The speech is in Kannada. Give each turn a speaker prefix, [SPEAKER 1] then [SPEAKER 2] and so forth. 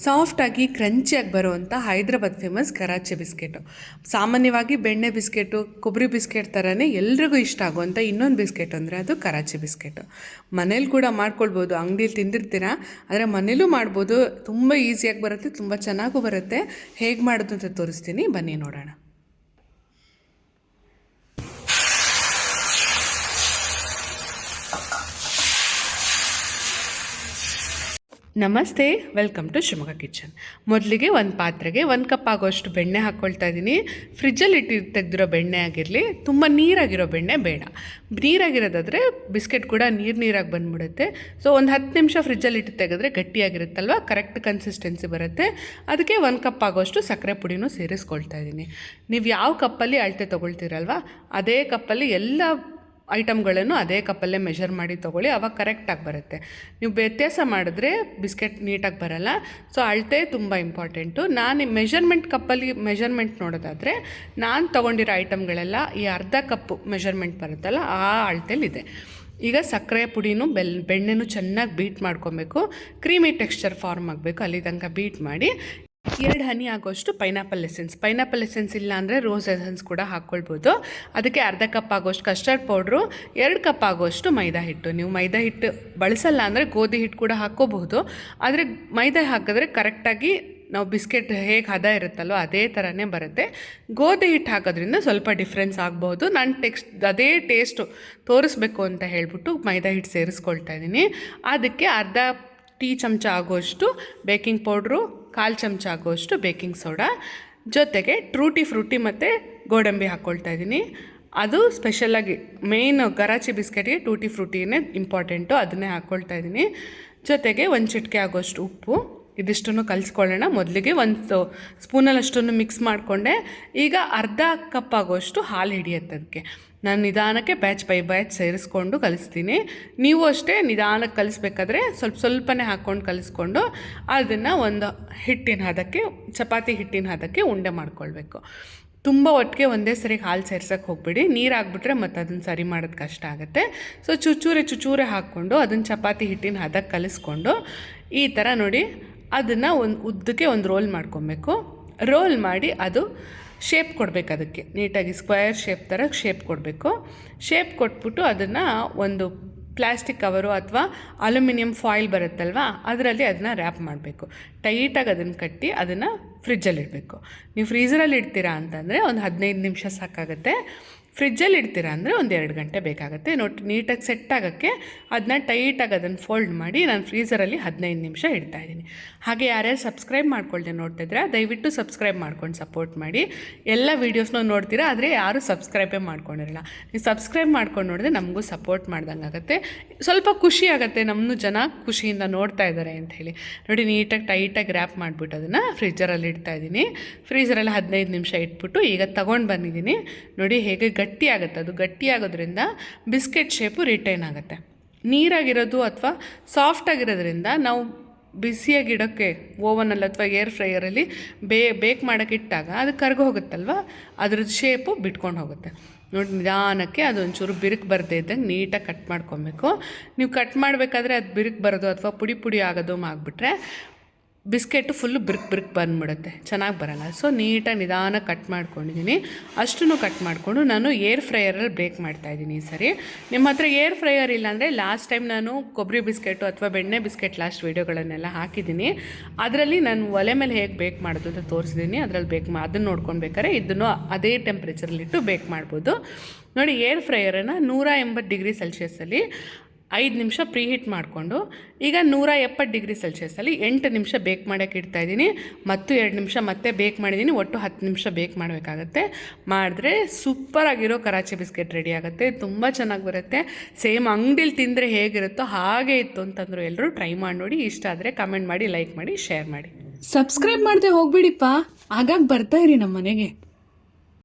[SPEAKER 1] ಸಾಫ್ಟಾಗಿ ಕ್ರಂಚಿಯಾಗಿ ಬರುವಂಥ ಹೈದ್ರಾಬಾದ್ ಫೇಮಸ್ ಕರಾಚಿ ಬಿಸ್ಕೆಟು. ಸಾಮಾನ್ಯವಾಗಿ ಬೆಣ್ಣೆ ಬಿಸ್ಕೆಟು, ಕೊಬ್ಬರಿ ಬಿಸ್ಕೆಟ್ ಥರನೇ ಎಲ್ರಿಗೂ ಇಷ್ಟ ಆಗುವಂಥ ಇನ್ನೊಂದು ಬಿಸ್ಕೆಟ್ ಅಂದರೆ ಅದು ಕರಾಚಿ ಬಿಸ್ಕೆಟು. ಮನೇಲಿ ಕೂಡ ಮಾಡ್ಕೊಳ್ಬೋದು, ಅಂಗಡಿಯಲ್ಲಿ ತಿಂದಿರ್ತೀರ, ಆದರೆ ಮನೇಲೂ ಮಾಡ್ಬೋದು. ತುಂಬ ಈಸಿಯಾಗಿ ಬರುತ್ತೆ, ತುಂಬ ಚೆನ್ನಾಗೂ ಬರುತ್ತೆ. ಹೇಗೆ ಮಾಡೋದು ಅಂತ ತೋರಿಸ್ತೀನಿ, ಬನ್ನಿ ನೋಡೋಣ. ನಮಸ್ತೆ, ವೆಲ್ಕಮ್ ಟು ಶಿವಮೊಗ್ಗ ಕಿಚನ್. ಮೊದಲಿಗೆ ಒಂದು ಪಾತ್ರೆಗೆ 1 ಕಪ್ ಆಗೋಷ್ಟು ಬೆಣ್ಣೆ ಹಾಕ್ಕೊಳ್ತಾ ಇದ್ದೀನಿ. ಫ್ರಿಜ್ಜಲ್ಲಿ ತೆಗೆದಿರೋ ಬೆಣ್ಣೆ ಆಗಿರಲಿ, ತುಂಬ ನೀರಾಗಿರೋ ಬೆಣ್ಣೆ ಬೇಡ. ನೀರಾಗಿರೋದಾದರೆ ಬಿಸ್ಕೆಟ್ ಕೂಡ ನೀರಾಗಿ ಬಂದುಬಿಡುತ್ತೆ. ಸೊ ಒಂದು 10 ನಿಮಿಷ ಫ್ರಿಜ್ಜಲ್ಲಿ ತೆಗೆದ್ರೆ ಗಟ್ಟಿಯಾಗಿರುತ್ತಲ್ವ, ಕರೆಕ್ಟ್ ಕನ್ಸಿಸ್ಟೆನ್ಸಿ ಬರುತ್ತೆ. ಅದಕ್ಕೆ 1 ಕಪ್ ಆಗೋಷ್ಟು ಸಕ್ಕರೆ ಪುಡಿನೂ ಸೇರಿಸ್ಕೊಳ್ತಾ ಇದ್ದೀನಿ. ನೀವು ಯಾವ ಕಪ್ಪಲ್ಲಿ ಅಳತೆ ತೊಗೊಳ್ತೀರಲ್ವ, ಅದೇ ಕಪ್ಪಲ್ಲಿ ಎಲ್ಲ ಐಟಮ್ಗಳನ್ನು ಅದೇ ಕಪ್ಪಲ್ಲೇ ಮೆಷರ್ ಮಾಡಿ ತೊಗೊಳ್ಳಿ, ಆವಾಗ ಕರೆಕ್ಟಾಗಿ ಬರುತ್ತೆ. ನೀವು ವ್ಯತ್ಯಾಸ ಮಾಡಿದ್ರೆ ಬಿಸ್ಕೆಟ್ ನೀಟಾಗಿ ಬರಲ್ಲ. ಸೊ ಅಳತೆ ತುಂಬ ಇಂಪಾರ್ಟೆಂಟು. ನಾನು ಮೆಷರ್ಮೆಂಟ್ ಕಪ್ಪಲ್ಲಿ ಮೆಷರ್ಮೆಂಟ್ ನೋಡೋದಾದರೆ ನಾನು ತೊಗೊಂಡಿರೋ ಐಟಮ್ಗಳೆಲ್ಲ ಈ ಅರ್ಧ ಕಪ್ಪು ಮೆಷರ್ಮೆಂಟ್ ಬರುತ್ತಲ್ಲ, ಆ ಅಳತೆಯಲ್ಲಿದೆ. ಈಗ ಸಕ್ಕರೆ ಪುಡಿನೂ ಬೆಣ್ಣೆನೂ ಚೆನ್ನಾಗಿ ಬೀಟ್ ಮಾಡ್ಕೊಬೇಕು. ಕ್ರೀಮಿ ಟೆಕ್ಸ್ಚರ್ ಫಾರ್ಮ್ ಆಗಬೇಕು, ಅಲ್ಲಿ ತನಕ ಬೀಟ್ ಮಾಡಿ 2 ಹನಿ ಆಗೋಷ್ಟು ಪೈನಾಪಲ್ ಎಸೆನ್ಸ್ ಇಲ್ಲ ಅಂದರೆ ರೋಸ್ ಎಸೆನ್ಸ್ ಕೂಡ ಹಾಕ್ಕೊಳ್ಬೋದು. ಅದಕ್ಕೆ ಅರ್ಧ ಕಪ್ ಆಗೋಷ್ಟು ಕಸ್ಟರ್ಡ್ ಪೌಡ್ರು, 2 ಕಪ್ ಆಗೋಷ್ಟು ಮೈದಾ ಹಿಟ್ಟು. ನೀವು ಮೈದಾ ಹಿಟ್ಟು ಬಳಸಲ್ಲ ಅಂದರೆ ಗೋಧಿ ಹಿಟ್ಟು ಕೂಡ ಹಾಕ್ಕೋಬಹುದು. ಆದರೆ ಮೈದಾ ಹಾಕಿದ್ರೆ ಕರೆಕ್ಟಾಗಿ ನಾವು ಬಿಸ್ಕೆಟ್ ಹೇಗೆ ಹದ ಇರುತ್ತಲ್ಲೋ ಅದೇ ಥರನೇ ಬರುತ್ತೆ. ಗೋಧಿ ಹಿಟ್ಟು ಹಾಕೋದ್ರಿಂದ ಸ್ವಲ್ಪ ಡಿಫ್ರೆನ್ಸ್ ಆಗ್ಬೋದು. ನಾನು ಅದೇ ಟೇಸ್ಟು ತೋರಿಸ್ಬೇಕು ಅಂತ ಹೇಳ್ಬಿಟ್ಟು ಮೈದಾ ಹಿಟ್ಟು ಸೇರಿಸ್ಕೊಳ್ತಾ ಇದ್ದೀನಿ. ಅದಕ್ಕೆ ಅರ್ಧ ಟೀ ಚಮಚ ಆಗೋಷ್ಟು ಬೇಕಿಂಗ್ ಪೌಡ್ರು, 1/4 ಚಮಚ ಆಗೋಷ್ಟು ಬೇಕಿಂಗ್ ಸೋಡಾ, ಜೊತೆಗೆ ಟ್ರೂಟಿ ಫ್ರೂಟಿ ಮತ್ತು ಗೋಡಂಬಿ ಹಾಕ್ಕೊಳ್ತಾ ಇದ್ದೀನಿ. ಅದು ಸ್ಪೆಷಲಾಗಿ ಮೇನ್ ಕರಾಚಿ ಬಿಸ್ಕೆಟ್ಗೆ ಟೂಟಿ ಫ್ರೂಟಿನೇ ಇಂಪಾರ್ಟೆಂಟು, ಅದನ್ನೇ ಹಾಕ್ಕೊಳ್ತಾ ಇದ್ದೀನಿ. ಜೊತೆಗೆ 1 ಚಿಟಿಕೆ ಆಗೋಷ್ಟು ಉಪ್ಪು. ಇದಿಷ್ಟನ್ನು ಕಲಿಸ್ಕೊಳ್ಳೋಣ. ಮೊದಲಿಗೆ 1 ಸ್ಪೂನಲ್ಲಷ್ಟನ್ನು ಮಿಕ್ಸ್ ಮಾಡಿಕೊಂಡೆ. ಈಗ ಅರ್ಧ ಕಪ್ ಆಗೋಷ್ಟು ಹಾಲು ಹಿಡಿಯುತ್ತೆ. ಅದಕ್ಕೆ ನಾನು ನಿಧಾನಕ್ಕೆ ಬ್ಯಾಚ್ ಬೈ ಬ್ಯಾಚ್ ಸೇರಿಸ್ಕೊಂಡು ಕಲಿಸ್ತೀನಿ. ನೀವು ಅಷ್ಟೇ ನಿಧಾನಕ್ಕೆ ಕಲಿಸ್ಬೇಕಾದ್ರೆ ಸ್ವಲ್ಪನೇ ಹಾಕ್ಕೊಂಡು ಕಲಿಸ್ಕೊಂಡು ಅದನ್ನು ಒಂದು ಹಿಟ್ಟಿನ ಹದಕ್ಕೆ, ಚಪಾತಿ ಹಿಟ್ಟಿನ ಹದಕ್ಕೆ ಉಂಡೆ ಮಾಡ್ಕೊಳ್ಬೇಕು. ತುಂಬ ಒಟ್ಟಿಗೆ ಒಂದೇ ಸರಿ ಹಾಲು ಸೇರ್ಸೋಕ್ಕೆ ಹೋಗ್ಬಿಡಿ. ನೀರು ಹಾಕ್ಬಿಟ್ರೆ ಮತ್ತು ಅದನ್ನು ಸರಿ ಮಾಡೋದು ಕಷ್ಟ ಆಗುತ್ತೆ. ಸೊ ಚೂಚೂರೆ ಹಾಕ್ಕೊಂಡು ಅದನ್ನು ಚಪಾತಿ ಹಿಟ್ಟಿನ ಹದಕ್ಕೆ ಕಲಿಸ್ಕೊಂಡು ಈ ಥರ ನೋಡಿ ಅದನ್ನು ಉದ್ದಕ್ಕೆ ಒಂದು ರೋಲ್ ಮಾಡ್ಕೊಬೇಕು. ರೋಲ್ ಮಾಡಿ ಅದು ಶೇಪ್ ಕೊಡಬೇಕು. ಅದಕ್ಕೆ ನೀಟಾಗಿ ಸ್ಕ್ವೇರ್ ಶೇಪ್ ಥರ ಶೇಪ್ ಕೊಡಬೇಕು. ಶೇಪ್ ಕೊಟ್ಬಿಟ್ಟು ಅದನ್ನು ಒಂದು ಪ್ಲಾಸ್ಟಿಕ್ ಕವರು ಅಥವಾ ಅಲ್ಯೂಮಿನಿಯಂ ಫಾಯಿಲ್ ಬರುತ್ತಲ್ವ, ಅದರಲ್ಲಿ ಅದನ್ನು ರ್ಯಾಪ್ ಮಾಡಬೇಕು. ಟೈಟಾಗಿ ಅದನ್ನು ಕಟ್ಟಿ ಅದನ್ನು ಫ್ರಿಜ್ಜಲ್ಲಿಡಬೇಕು. ನೀವು ಫ್ರೀಝರಲ್ಲಿ ಇಡ್ತೀರಾ ಅಂತಂದರೆ ಒಂದು 15 ನಿಮಿಷ ಸಾಕಾಗುತ್ತೆ. ಫ್ರಿಜ್ಜಲ್ಲಿ ಇಡ್ತೀರಾ ಅಂದರೆ ಒಂದು 2 ಗಂಟೆ ಬೇಕಾಗುತ್ತೆ. ನೀಟಾಗಿ ಸೆಟ್ ಆಗೋಕ್ಕೆ ಅದನ್ನ ಟೈಟಾಗಿ ಅದನ್ನು ಫೋಲ್ಡ್ ಮಾಡಿ ನಾನು ಫ್ರೀಝರಲ್ಲಿ 15 ನಿಮಿಷ ಇಡ್ತಾಯಿದ್ದೀನಿ. ಹಾಗೆ ಯಾರ್ಯಾರು ಸಬ್ಸ್ಕ್ರೈಬ್ ಮಾಡ್ಕೊಳ್ದೆ ನೋಡ್ತಿದ್ರೆ ದಯವಿಟ್ಟು ಸಬ್ಸ್ಕ್ರೈಬ್ ಮಾಡ್ಕೊಂಡು ಸಪೋರ್ಟ್ ಮಾಡಿ. ಎಲ್ಲ ವೀಡಿಯೋಸ್ನ ನೋಡ್ತೀರಾ, ಆದರೆ ಯಾರೂ ಸಬ್ಸ್ಕ್ರೈಬೇ ಮಾಡ್ಕೊಂಡಿರಲ್ಲ. ನೀವು ಸಬ್ಸ್ಕ್ರೈಬ್ ಮಾಡ್ಕೊಂಡು ನೋಡಿದ್ರೆ ನಮಗೂ ಸಪೋರ್ಟ್ ಮಾಡ್ದಂಗೆ ಆಗುತ್ತೆ, ಸ್ವಲ್ಪ ಖುಷಿ ಆಗುತ್ತೆ. ನಮ್ಮನ್ನು ಜನ ಖುಷಿಯಿಂದ ನೋಡ್ತಾ ಇದ್ದಾರೆ ಅಂತ ಹೇಳಿ. ನೋಡಿ ನೀಟಾಗಿ ಟೈಟಾಗಿ ರ್ಯಾಪ್ ಮಾಡಿಬಿಟ್ಟು ಅದನ್ನು ಫ್ರಿಜ್ಜರಲ್ಲಿ ಇಡ್ತಾಯಿದ್ದೀನಿ. ಫ್ರೀಝರಲ್ಲಿ 15 ನಿಮಿಷ ಇಟ್ಬಿಟ್ಟು ಈಗ ತೊಗೊಂಡು ಬಂದಿದ್ದೀನಿ. ನೋಡಿ ಹೇಗೆ ಗಟ್ಟಿ ಆಗುತ್ತೆ. ಅದು ಗಟ್ಟಿ ಆಗೋದ್ರಿಂದ ಬಿಸ್ಕೆಟ್ ಶೇಪು ರಿಟೈನ್ ಆಗುತ್ತೆ. ನೀರಾಗಿರೋದು ಅಥವಾ ಸಾಫ್ಟಾಗಿರೋದ್ರಿಂದ ನಾವು ಬಿಸಿಯಾಗಿಡೋಕ್ಕೆ ಓವನಲ್ಲಿ ಅಥವಾ ಏರ್ ಫ್ರೈಯರಲ್ಲಿ ಬೇಕ್ ಮಾಡೋಕ್ಕೆ ಇಟ್ಟಾಗ ಅದು ಕರ್ಗೋ ಹೋಗುತ್ತಲ್ವ, ಅದ್ರದ್ದು ಶೇಪು ಬಿಟ್ಕೊಂಡು ಹೋಗುತ್ತೆ. ನೋಡಿ ನಿಧಾನಕ್ಕೆ ಅದೊಂಚೂರು ಬಿರುಕು ಬರದೇ ಇದ್ದಂಗೆ ನೀಟಾಗಿ ಕಟ್ ಮಾಡ್ಕೊಬೇಕು. ನೀವು ಕಟ್ ಮಾಡಬೇಕಾದ್ರೆ ಅದು ಬಿರುಕು ಬರೋದು ಅಥವಾ ಪುಡಿ ಆಗೋದು ಆಗಿಬಿಟ್ರೆ ಬಿಸ್ಕೆಟು ಫುಲ್ಲು ಬಿರುಕು ಬಂದುಬಿಡುತ್ತೆ, ಚೆನ್ನಾಗಿ ಬರೋಲ್ಲ. ಸೊ ನೀಟಾಗಿ ನಿಧಾನ ಕಟ್ ಮಾಡ್ಕೊಂಡಿದ್ದೀನಿ. ಅಷ್ಟನ್ನು ಕಟ್ ಮಾಡಿಕೊಂಡು ನಾನು ಏರ್ ಫ್ರೈಯರಲ್ಲಿ ಬೇಕ್ ಮಾಡ್ತಾಯಿದ್ದೀನಿ ಈ ಸರಿ. ನಿಮ್ಮ ಹತ್ರ ಏರ್ ಫ್ರೈಯರ್ ಇಲ್ಲಾಂದರೆ ಲಾಸ್ಟ್ ಟೈಮ್ ನಾನು ಕೊಬ್ಬರಿ ಬಿಸ್ಕೆಟು ಅಥವಾ ಬೆಣ್ಣೆ ಬಿಸ್ಕೆಟ್ ಲಾಸ್ಟ್ ವೀಡಿಯೋಗಳನ್ನೆಲ್ಲ ಹಾಕಿದ್ದೀನಿ. ಅದರಲ್ಲಿ ನಾನು ಒಲೆ ಮೇಲೆ ಹೇಗೆ ಬೇಕ್ ಮಾಡೋದು ಅಂತ ತೋರಿಸಿದ್ದೀನಿ. ಅದರಲ್ಲಿ ಅದನ್ನು ನೋಡ್ಕೊಳ್ಬೇಕಾದ್ರೆ ಇದನ್ನು ಅದೇ ಟೆಂಪ್ರೇಚರಲ್ಲಿಟ್ಟು ಬೇಕ್ ಮಾಡ್ಬೋದು. ನೋಡಿ ಏರ್ ಫ್ರೈಯರನ್ನು 180 ಡಿಗ್ರಿ ಸೆಲ್ಸಿಯಸ್ಸಲ್ಲಿ 5 ನಿಮಿಷ ಪ್ರೀಹೀಟ್ ಮಾಡಿಕೊಂಡು ಈಗ 170 ಡಿಗ್ರಿ ಸೆಲ್ಸಿಯಸ್ಸಲ್ಲಿ 8 ನಿಮಿಷ ಬೇಕ್ ಮಾಡೋಕ್ಕೆ ಇಡ್ತಾಯಿದ್ದೀನಿ. ಮತ್ತು 2 ನಿಮಿಷ ಮತ್ತೆ ಬೇಕ್ ಮಾಡಿದ್ದೀನಿ. ಒಟ್ಟು 10 ನಿಮಿಷ ಬೇಕ್ ಮಾಡಬೇಕಾಗತ್ತೆ. ಮಾಡಿದ್ರೆ ಸೂಪರಾಗಿರೋ ಕರಾಚಿ ಬಿಸ್ಕೆಟ್ ರೆಡಿ ಆಗುತ್ತೆ. ತುಂಬ ಚೆನ್ನಾಗಿ ಬರುತ್ತೆ. ಸೇಮ್ ಅಂಗಡಿಲಿ ತಿಂದರೆ ಹೇಗಿರುತ್ತೋ ಹಾಗೆ ಇತ್ತು ಅಂತಂದರು. ಎಲ್ಲರೂ ಟ್ರೈ ಮಾಡಿ ನೋಡಿ. ಇಷ್ಟ ಆದರೆ ಕಮೆಂಟ್ ಮಾಡಿ, ಲೈಕ್ ಮಾಡಿ, ಶೇರ್ ಮಾಡಿ. ಸಬ್ಸ್ಕ್ರೈಬ್ ಮಾಡದೆ ಹೋಗ್ಬಿಡಿಪ್ಪ, ಆಗಾಗ ಬರ್ತಾ ಇರಿ ನಮ್ಮ ಮನೆಗೆ.